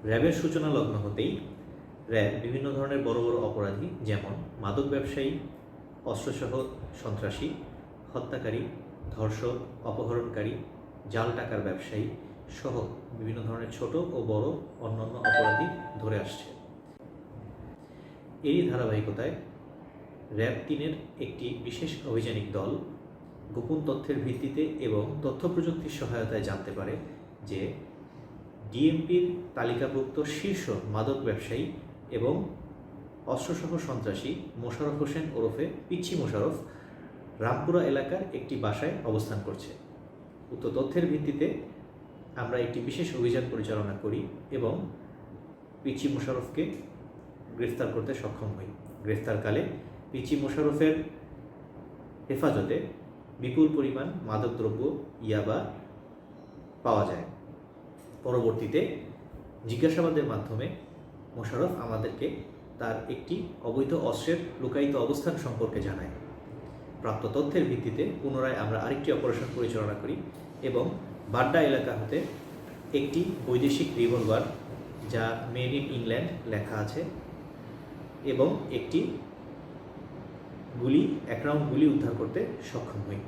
র্যাবের সূচনা লগ্ন হতেই র্যাব বিভিন্ন ধরনের বড় বড় অপরাধী যেমন মাদক ব্যবসায়ী, অস্ত্রসহ সন্ত্রাসী, হত্যাকারী, ধর্ষক, অপহরণকারী, জাল টাকার ব্যবসায়ী সহ বিভিন্ন ধরনের ছোট ও বড় অন্যান্য অপরাধী ধরে আসছে। এরই ধারাবাহিকতায় র্যাব-৩-এর একটি বিশেষ অভিযানিক দল গোপন তথ্যের ভিত্তিতে এবং তথ্য প্রযুক্তির সহায়তায় জানতে পারে যে ডিএমপির তালিকাভুক্ত শীর্ষ মাদক ব্যবসায়ী এবং অস্ত্রসহ সন্ত্রাসী মোশাররফ হোসেন ওরফে পিচ্চি মোশাররফ রামপুরা এলাকার একটি বাসায় অবস্থান করছে। উক্ত তথ্যের ভিত্তিতে আমরা একটি বিশেষ অভিযান পরিচালনা করি এবং পিচ্চি মোশাররফকে গ্রেফতার করতে সক্ষম হই। গ্রেফতারকালে পিচ্চি মোশাররফের হেফাজতে বিপুল পরিমাণ মাদকদ্রব্য ইয়াবা পাওয়া যায়। পরবর্তীতে জিজ্ঞাসাবাদের মাধ্যমে মোশাররফ আমাদেরকে তার একটি অবৈধ অস্ত্রের লুকায়িত অবস্থান সম্পর্কে জানায়। প্রাপ্ত তথ্যের ভিত্তিতে পুনরায় আমরা আরেকটি অপারেশন পরিচালনা করি এবং বাড্ডা এলাকা হতে একটি বৈদেশিক রিভলভার যা মেড ইন ইংল্যান্ড লেখা আছে এবং একটি এক রাউন্ড গুলি উদ্ধার করতে সক্ষম হই।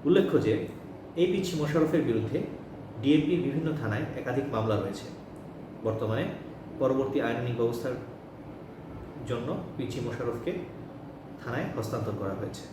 উল্লেখ্য যে এই পিচ্চি মোশাররফের বিরুদ্ধে ডিএমপির বিভিন্ন থানায় একাধিক মামলা রয়েছে। বর্তমানে পরবর্তী আইনানুগ ব্যবস্থার জন্য পিচ্চি মোশাররফকে থানায় হস্তান্তর করা হয়েছে।